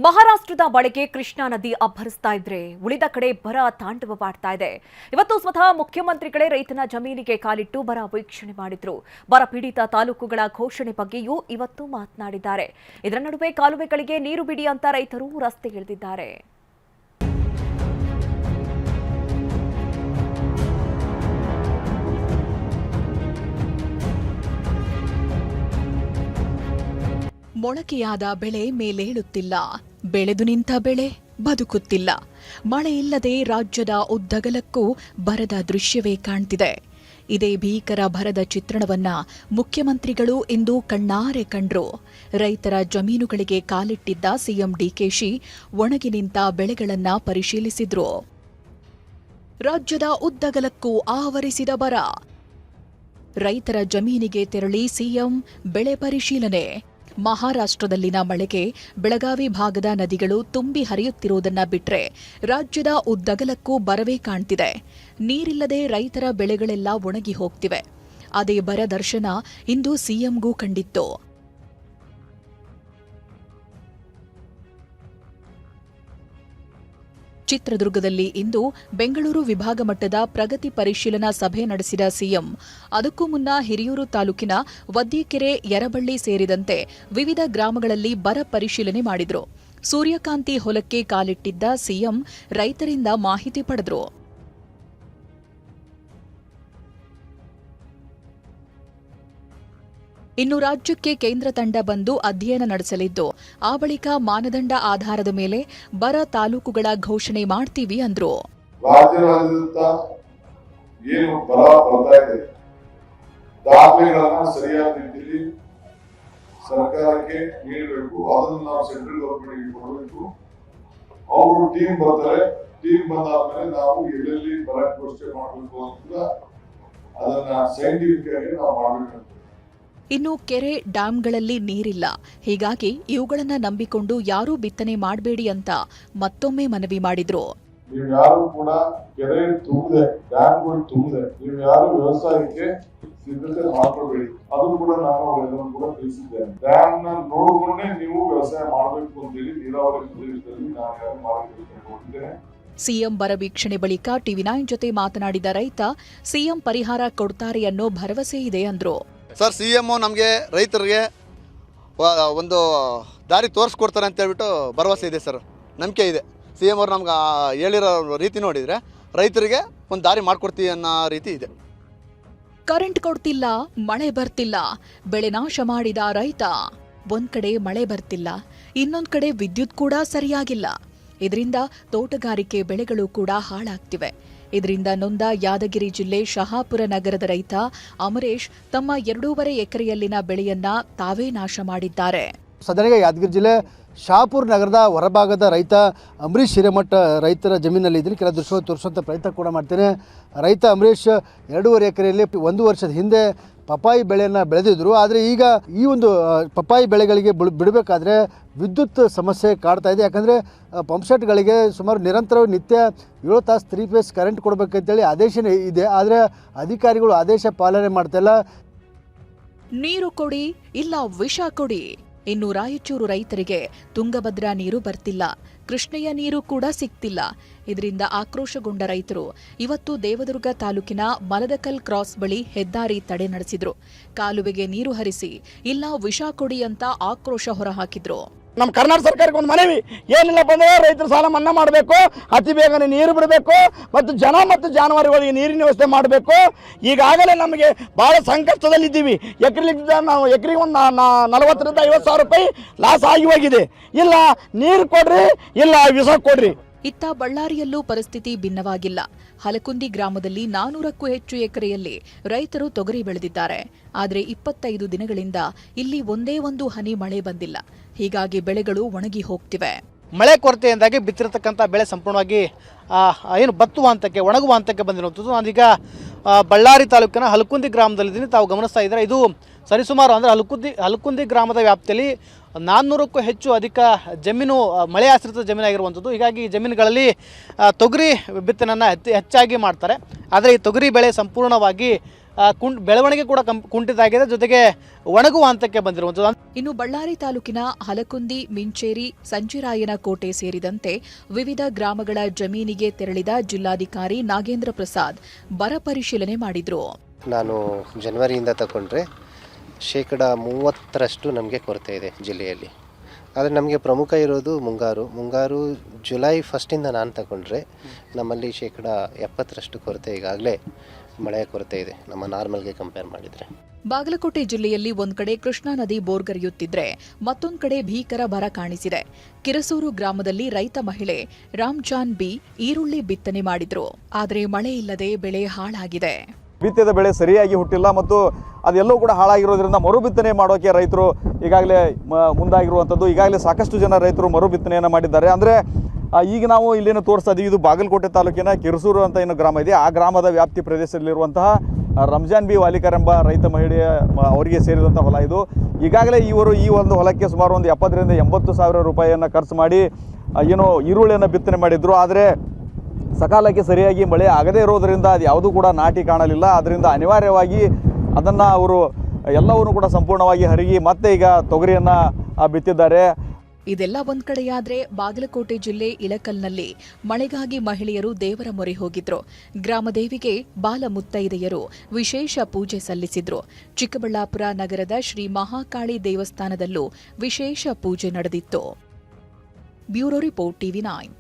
ಮಹಾರಾಷ್ಟ್ರದ ಬಳಿಗೆ ಕೃಷ್ಣಾ ನದಿ ಅಬ್ಬರಿಸ್ತಾ ಇದ್ರೆ ಉಳಿದ ಕಡೆ ಬರ ತಾಂಡವವಾಡ್ತಾ ಇದೆ. ಇವತ್ತು ಸ್ವತಃ ಮುಖ್ಯಮಂತ್ರಿಗಳೇ ರೈತನ ಜಮೀನಿಗೆ ಕಾಲಿಟ್ಟು ಬರ ವೀಕ್ಷಣೆ ಮಾಡಿದ್ರು. ಬರ ಪೀಡಿತ ತಾಲೂಕುಗಳ ಘೋಷಣೆ ಬಗ್ಗೆಯೂ ಇವತ್ತು ಮಾತನಾಡಿದ್ದಾರೆ. ಇದರ ನಡುವೆ ಕಾಲುವೆಗಳಿಗೆ ನೀರು ಬಿಡಿ ಅಂತ ರೈತರು ರಸ್ತೆಗಿಳಿದಿದ್ದಾರೆ. ಮೊಳಕೆಯಾದ ಬೆಳೆ ಮೇಲೇಳುತ್ತಿಲ್ಲ, ಬೆಳೆದು ನಿಂತ ಬೆಳೆ ಬದುಕುತ್ತಿಲ್ಲ. ಮಳೆ ಇಲ್ಲದೆ ರಾಜ್ಯದ ಉದ್ದಗಲಕ್ಕೂ ಬರದ ದೃಶ್ಯವೇ ಕಾಣ್ತಿದೆ. ಇದೇ ಭೀಕರ ಬರದ ಚಿತ್ರಣವನ್ನ ಮುಖ್ಯಮಂತ್ರಿಗಳು ಇಂದು ಕಣ್ಣಾರೆ ಕಂಡ್ರು. ರೈತರ ಜಮೀನುಗಳಿಗೆ ಕಾಲಿಟ್ಟಿದ್ದ ಸಿಎಂ ಡಿಕೆಶಿ ಒಣಗಿ ನಿಂತ ಬೆಳೆಗಳನ್ನ ಪರಿಶೀಲಿಸಿದ್ರು. ರಾಜ್ಯದ ಉದ್ದಗಲಕ್ಕೂ ಆವರಿಸಿದ ಬರ. ರೈತರ ಜಮೀನಿಗೆ ತೆರಳಿ ಸಿಎಂ ಬೆಳೆ ಪರಿಶೀಲನೆ. ಮಹಾರಾಷ್ಟ್ರದಲ್ಲಿನ ಮಳೆಗೆ ಬೆಳಗಾವಿ ಭಾಗದ ನದಿಗಳು ತುಂಬಿ ಹರಿಯುತ್ತಿರುವುದನ್ನ ಬಿಟ್ರೆ ರಾಜ್ಯದ ಉದ್ದಗಲಕ್ಕೂ ಬರವೇ ಕಾಣ್ತಿದೆ. ನೀರಿಲ್ಲದೆ ರೈತರ ಬೆಳೆಗಳೆಲ್ಲ ಒಣಗಿ ಹೋಗ್ತಿವೆ. ಅದೇ ಬರ ದರ್ಶನ ಇಂದು ಸಿಎಂಗೂ ಕಂಡಿತ್ತು. ಚಿತ್ರದುರ್ಗದಲ್ಲಿ ಇಂದು ಬೆಂಗಳೂರು ವಿಭಾಗ ಮಟ್ಟದ ಪ್ರಗತಿ ಪರಿಶೀಲನಾ ಸಭೆ ನಡೆಸಿದ ಸಿಎಂ ಅದಕ್ಕೂ ಮುನ್ನ ಹಿರಿಯೂರು ತಾಲೂಕಿನ ವದ್ಯಕೆರೆ, ಯರಬಳ್ಳಿ ಸೇರಿದಂತೆ ವಿವಿಧ ಗ್ರಾಮಗಳಲ್ಲಿ ಬರ ಪರಿಶೀಲನೆ ಮಾಡಿದ್ರು. ಸೂರ್ಯಕಾಂತಿ ಹೊಲಕ್ಕೆ ಕಾಲಿಟ್ಟಿದ್ದ ಸಿಎಂ ರೈತರಿಂದ ಮಾಹಿತಿ ಪಡೆದ್ರು. ಇನ್ನು ರಾಜ್ಯಕ್ಕೆ ಕೇಂದ್ರ ತಂಡ ಬಂದು ಅಧ್ಯಯನ ನಡೆಸಲಿದ್ದು, ಆ ಬಳಿಕ ಮಾನದಂಡ ಆಧಾರದ ಮೇಲೆ ಬರ ತಾಲೂಕುಗಳ ಘೋಷಣೆ ಮಾಡ್ತೀವಿ ಅಂದ್ರು. ಏನು ಬರ ಬರ್ತಾ ಇದೆ, ದಾಖಲೆಗಳನ್ನ ಸರಿಯಾದ ರೀತಿಯಲ್ಲಿ ಸರ್ಕಾರಕ್ಕೆ ನೀಡಬೇಕು. ಅದನ್ನು ನಾವು ಸೆಂಟ್ರಲ್ ಗವರ್ಮೆಂಟ್ ಕೊಡಬೇಕು. ಅವರು ಟೀಮ್ ಬರ್ತಾರೆ. ಟೀಮ್ ಬಂದಾದ್ಮೇಲೆ ನಾವು ಎಲ್ಲೆಲ್ಲಿ ಬರ ಘೋಷಣೆ ಮಾಡಬೇಕು ಅಂತ ಅದನ್ನ ಸೈಂಟಿಫಿಕ್ ಆಗಿ ನಾವು ಮಾಡಬೇಕು. ಇನ್ನು ಕೆರೆ, ಡ್ಯಾಂಗಳಲ್ಲಿ ನೀರಿಲ್ಲ. ಹೀಗಾಗಿ ಇವುಗಳನ್ನ ನಂಬಿಕೊಂಡು ಯಾರೂ ಬಿತ್ತನೆ ಮಾಡಬೇಡಿ ಅಂತ ಮತ್ತೊಮ್ಮೆ ಮನವಿ ಮಾಡಿದ್ರು. ನೀವು ಯಾರು ಕೂಡ ಕೆರೆ ತುಂಬಿದೆ, ಡ್ಯಾಂಗಳು ತುಂಬಿದೆ, ನೀವು ಯಾರು ವ್ಯವಸಾಯಕ್ಕೆ ಸಿದ್ಧತೆ ಮಾಡ್ಕೋಬೇಡಿ. ಅದನ್ನು ಕೂಡ ನಾನು ಅವರೆಲ್ಲರೂ ಕೂಡ ತಿಳಿಸಿದ್ದೇನೆ. ಡ್ಯಾಮ್ ನ ನೋಡಿಕೊಂಡೇ ನೀವು ವ್ಯವಸಾಯ ಮಾಡಬೇಕು ಅಂತ ಹೇಳಿ ನೀರಾವರಿ ಪ್ರದೇಶದಲ್ಲಿ ನಾನು ಯಾರು ಮಾರ್ಗದರ್ಶನ. ಸಿಎಂ ಬರ ವೀಕ್ಷಣೆ ಬಳಿಕ ಟಿವಿ9 ಜೊತೆ ಮಾತನಾಡಿದ ರೈತ, ಸಿಎಂ ಪರಿಹಾರ ಕೊಡ್ತಾರೆ ಅನ್ನೋ ಭರವಸೆ ಇದೆ ಅಂದ್ರು. ಸರ್, ಸಿಎಂ ನಮಗೆ ರೈತರಿಗೆ ಒಂದು ದಾರಿ ತೋರಿಸ್ಕೊಡ್ತಾರೆ ಅಂತ ಹೇಳ್ಬಿಟ್ಟು ಭರವಸೆ ಇದೆ ಸರ್, ನಂಬಿಕೆ ಇದೆ. ಸಿಎಂ ಅವರು ನಮ್ಗೆ ಹೇಳಿರೋ ರೀತಿ ನೋಡಿದರೆ ರೈತರಿಗೆ ಒಂದು ದಾರಿ ಮಾಡಿಕೊಡ್ತೀವಿ ಅನ್ನೋ ರೀತಿ ಇದೆ. ಕರೆಂಟ್ ಕೊಡ್ತಿಲ್ಲ, ಮಳೆ ಬರ್ತಿಲ್ಲ, ಬೆಳೆ ನಾಶ ಮಾಡಿದ ರೈತ. ಒಂದ್ ಕಡೆ ಮಳೆ ಬರ್ತಿಲ್ಲ, ಇನ್ನೊಂದ್ ಕಡೆ ವಿದ್ಯುತ್ ಕೂಡ ಸರಿಯಾಗಿಲ್ಲ. ಇದರಿಂದ ತೋಟಗಾರಿಕೆ ಬೆಳೆಗಳು ಕೂಡ ಹಾಳಾಗ್ತಿವೆ. ಇದರಿಂದ ನೊಂದ ಯಾದಗಿರಿ ಜಿಲ್ಲೆ ಶಹಾಪುರ ನಗರದ ರೈತ ಅಮರೇಶ್ ತಮ್ಮ 2.5 ಎಕರೆಯಲ್ಲಿನ ಬೆಳೆಯನ್ನ ತಾವೇ ನಾಶ ಮಾಡಿದ್ದಾರೆ. ಸದನಿಗೆ ಯಾದಗಿರಿ ಜಿಲ್ಲೆ ಶಹಾಪುರ ನಗರದ ಹೊರಭಾಗದ ರೈತ ಅಮರೀಶ್ ಹಿರೇಮಠ ರೈತರ ಜಮೀನಲ್ಲಿ ಇದ್ದೀನಿ. ಕೆಲ ದೃಶ್ಯ ತೋರಿಸುವಂಥ ಪ್ರಯತ್ನ ಕೂಡ ಮಾಡ್ತೇನೆ. ರೈತ ಅಮರೀಶ್ 2.5 ಎಕರೆಯಲ್ಲಿ 1 ವರ್ಷದ ಹಿಂದೆ ಪಪ್ಪಾಯಿ ಬೆಳೆಯನ್ನು ಬೆಳೆದಿದ್ರು. ಆದರೆ ಈಗ ಈ ಒಂದು ಪಪ್ಪಾಯಿ ಬೆಳೆಗಳಿಗೆ ಬಿಡಬೇಕಾದ್ರೆ ವಿದ್ಯುತ್ ಸಮಸ್ಯೆ ಕಾಡ್ತಾ ಇದೆ. ಯಾಕಂದರೆ ಪಂಪ್ಸೆಟ್ಗಳಿಗೆ ಸುಮಾರು ನಿರಂತರವಾಗಿ ನಿತ್ಯ 7 ತಾಸು 3 ಫೇಸ್ ಕರೆಂಟ್ ಕೊಡಬೇಕಂತೇಳಿ ಆದೇಶನೇ ಇದೆ. ಆದರೆ ಅಧಿಕಾರಿಗಳು ಆದೇಶ ಪಾಲನೆ ಮಾಡ್ತಾಯಿಲ್ಲ. ನೀರು ಕೊಡಿ, ಇಲ್ಲ ವಿಷ ಕೊಡಿ. ಇನ್ನು ರಾಯಚೂರು ರೈತರಿಗೆ ತುಂಗಭದ್ರಾ ನೀರು ಬರ್ತಿಲ್ಲ, ಕೃಷ್ಣೆಯ ನೀರು ಕೂಡ ಸಿಗ್ತಿಲ್ಲ. ಇದರಿಂದ ಆಕ್ರೋಶಗೊಂಡ ರೈತರು ಇವತ್ತು ದೇವದುರ್ಗ ತಾಲೂಕಿನ ಮಲದಕಲ್ ಕ್ರಾಸ್ ಬಳಿ ಹೆದ್ದಾರಿ ತಡೆ ನಡೆಸಿದ್ರು. ಕಾಲುವೆಗೆ ನೀರು ಹರಿಸಿ, ಇಲ್ಲ ವಿಷ ಕೊಡಿ ಅಂತ ಆಕ್ರೋಶ ಹೊರಹಾಕಿದ್ರು. ನಮ್ಮ ಕರ್ನಾಟಕ ಸರ್ಕಾರಕ್ಕೆ ಒಂದು ಮನವಿ, ಏನಿಲ್ಲ ಬಂದರೆ ರೈತರ ಸಾಲ ಮನ್ನಾ ಮಾಡಬೇಕು, ಅತಿ ಬೇಗನೆ ನೀರು ಬಿಡಬೇಕು ಮತ್ತು ಜನ ಮತ್ತು ಜಾನುವಾರುಗಳಿಗೆ ನೀರಿನ ವ್ಯವಸ್ಥೆ ಮಾಡಬೇಕು. ಈಗಾಗಲೇ ನಮಗೆ ಬಹಳ ಸಂಕಷ್ಟದಲ್ಲಿದ್ದೀವಿ. ನಾವು ಎಕರೆಗೆ ಒಂದು 40,000 50,000 ರೂಪಾಯಿ ಲಾಸ್ ಆಗಿ ಹೋಗಿದೆ. ಇಲ್ಲ ನೀರು ಕೊಡ್ರಿ, ಇಲ್ಲ ವಿಷ ಕೊಡ್ರಿ. ಇತ್ತ ಬಳ್ಳಾರಿಯಲ್ಲೂ ಪರಿಸ್ಥಿತಿ ಭಿನ್ನವಾಗಿಲ್ಲ. ಹಲಕುಂದಿ ಗ್ರಾಮದಲ್ಲಿ 400ಕ್ಕೂ ಹೆಚ್ಚು ಎಕರೆಯಲ್ಲಿ ರೈತರು ತೊಗರಿ ಬೆಳೆದಿದ್ದಾರೆ. ಆದರೆ 25 ದಿನಗಳಿಂದ ಇಲ್ಲಿ ಒಂದೇ ಒಂದು ಹನಿ ಮಳೆ ಬಂದಿಲ್ಲ. ಹೀಗಾಗಿ ಬೆಳೆಗಳು ಒಣಗಿ ಹೋಗ್ತಿವೆ. ಮಳೆ ಕೊರತೆಯಿಂದಾಗಿ ಬಿತ್ತಿರತಕ್ಕಂಥ ಬೆಳೆ ಸಂಪೂರ್ಣವಾಗಿ ಏನು ಬತ್ತುವ ಹಂತಕ್ಕೆ, ಒಣಗುವ ಹಂತಕ್ಕೆ ಬಂದಿರುವಂಥದ್ದು. ನಾನೀಗ ಬಳ್ಳಾರಿ ತಾಲೂಕಿನ ಹಲಕುಂದಿ ಗ್ರಾಮದಲ್ಲಿದ್ದೀನಿ. ತಾವು ಗಮನಿಸ್ತಾ ಇದ್ದಾರೆ, ಇದು ಸರಿಸುಮಾರು ಅಂದರೆ ಹಲಕುಂದಿ ಗ್ರಾಮದ ವ್ಯಾಪ್ತಿಯಲ್ಲಿ 400ಕ್ಕೂ ಹೆಚ್ಚು ಅಧಿಕ ಜಮೀನು ಮಳೆ ಆಶ್ರಿತ ಜಮೀನಾಗಿರುವಂಥದ್ದು. ಹೀಗಾಗಿ ಈ ಜಮೀನುಗಳಲ್ಲಿ ತೊಗರಿ ಬಿತ್ತನೆಯನ್ನು ಹೆಚ್ಚಾಗಿ ಮಾಡ್ತಾರೆ. ಆದರೆ ಈ ತೊಗರಿ ಬೆಳೆ ಸಂಪೂರ್ಣವಾಗಿ ಬೆಳವಣಿಗೆ ಕೂಡ ಕುಂಠಿತ ಆಗಿದೆ, ಜೊತೆಗೆ ಒಣಗುವ ಹಂತಕ್ಕೆ ಬಂದಿರುವಂಥದ್ದು. ಇನ್ನು ಬಳ್ಳಾರಿ ತಾಲೂಕಿನ ಹಲಕುಂದಿ, ಮಿಂಚೇರಿ, ಸಂಚಿರಾಯನ ಕೋಟೆ ಸೇರಿದಂತೆ ವಿವಿಧ ಗ್ರಾಮಗಳ ಜಮೀನಿಗೆ ತೆರಳಿದ ಜಿಲ್ಲಾಧಿಕಾರಿ ನಾಗೇಂದ್ರ ಪ್ರಸಾದ್ ಬರ ಪರಿಶೀಲನೆ ಮಾಡಿದ್ರು. ನಾನು ಜನವರಿಯಿಂದ ತಗೊಂಡ್ರೆ 30% ನಮಗೆ ಕೊರತೆ ಇದೆ ಜಿಲ್ಲೆಯಲ್ಲಿ. ಆದರೆ ನಮಗೆ ಪ್ರಮುಖ ಇರೋದು ಮುಂಗಾರು ಜುಲೈ 1 ನಾನು ತಗೊಂಡ್ರೆ ನಮ್ಮಲ್ಲಿ 70% ಕೊರತೆ ಈಗಾಗಲೇ ಮಳೆಯ ಕೊರತೆ ಇದೆ ನಮ್ಮ ನಾರ್ಮಲ್ಗೆ ಕಂಪೇರ್ ಮಾಡಿದರೆ. ಬಾಗಲಕೋಟೆ ಜಿಲ್ಲೆಯಲ್ಲಿ ಒಂದ್ ಕಡೆ ಕೃಷ್ಣಾ ನದಿ ಬೋರ್ಗರೆಯುತ್ತಿದ್ರೆ ಮತ್ತೊಂದ್ ಕಡೆ ಭೀಕರ ಬರ ಕಾಣಿಸಿದೆ. ಕಿರಸೂರು ಗ್ರಾಮದಲ್ಲಿ ರೈತ ಮಹಿಳೆ ರಾಮ್ಜಾನ್ ಬಿ ಈರುಳ್ಳಿ ಬಿತ್ತನೆ ಮಾಡಿದ್ರು. ಆದರೆ ಮಳೆ ಇಲ್ಲದೆ ಬೆಳೆ ಹಾಳಾಗಿದೆ. ಬಿತ್ತಿದ ಬೆಳೆ ಸರಿಯಾಗಿ ಹುಟ್ಟಿಲ್ಲ ಮತ್ತು ಅದೆಲ್ಲವೂ ಕೂಡ ಹಾಳಾಗಿರೋದ್ರಿಂದ ಮರುಬಿತ್ತನೆ ಮಾಡೋಕೆ ರೈತರು ಈಗಾಗಲೇ ಮುಂದಾಗಿರುವಂಥದ್ದು. ಈಗಾಗಲೇ ಸಾಕಷ್ಟು ಜನ ರೈತರು ಮರುಬಿತ್ತನೆಯನ್ನು ಮಾಡಿದ್ದಾರೆ. ಅಂದರೆ ಈಗ ನಾವು ಇಲ್ಲೇನು ತೋರಿಸ್ತಾ ಇದ್ದೀವಿ, ಇದು ಬಾಗಲಕೋಟೆ ತಾಲೂಕಿನ ಕಿರಸೂರು ಅಂತ ಏನು ಗ್ರಾಮ ಇದೆ, ಆ ಗ್ರಾಮದ ವ್ಯಾಪ್ತಿ ಪ್ರದೇಶದಲ್ಲಿರುವಂತಹ ರಂಜಾನ್ ಬಿ ವಾಲಿಕರ್ ಎಂಬ ರೈತ ಮಹಿಳೆಯ ಅವರಿಗೆ ಸೇರಿದಂಥ ಹೊಲ ಇದು. ಈಗಾಗಲೇ ಇವರು ಈ ಒಂದು ಹೊಲಕ್ಕೆ ಸುಮಾರು ಒಂದು 70,000 ರಿಂದ 80,000 ರೂಪಾಯಿಯನ್ನು ಖರ್ಚು ಮಾಡಿ ಏನೋ ಈರುಳ್ಳಿಯನ್ನು ಬಿತ್ತನೆ ಮಾಡಿದ್ರು. ಆದರೆ ಸಕಾಲಕ್ಕೆ ಸರಿಯಾಗಿ ಮಳೆ ಆಗದೇ ಇರೋದರಿಂದ ಅದು ಯಾವುದೂ ಕೂಡ ನಾಟಿ ಕಾಣಲಿಲ್ಲ. ಅದರಿಂದ ಅನಿವಾರ್ಯವಾಗಿ ಅದನ್ನು ಅವರು ಎಲ್ಲವನ್ನೂ ಕೂಡ ಸಂಪೂರ್ಣವಾಗಿ ಹರಿಗಿ ಮತ್ತೆ ಈಗ ತೊಗರಿಯನ್ನು ಬಿತ್ತಿದ್ದಾರೆ. ಇದೆಲ್ಲ ಒಂದ್ ಕಡೆಯಾದ್ರೆ ಬಾಗಲಕೋಟೆ ಜಿಲ್ಲೆ ಇಳಕಲ್ನಲ್ಲಿ ಮಳೆಗಾಗಿ ಮಹಿಳೆಯರು ದೇವರ ಮೊರೆ ಹೋಗಿದ್ರು. ಗ್ರಾಮದೇವಿಗೆ ಬಾಲ ಮುತ್ತೈದೆಯರು ವಿಶೇಷ ಪೂಜೆ ಸಲ್ಲಿಸಿದ್ರು. ಚಿಕ್ಕಬಳ್ಳಾಪುರ ನಗರದ ಶ್ರೀ ಮಹಾಕಾಳಿ ದೇವಸ್ಥಾನದಲ್ಲೂ ವಿಶೇಷ ಪೂಜೆ ನಡೆದಿತ್ತು. Bureau report TV9.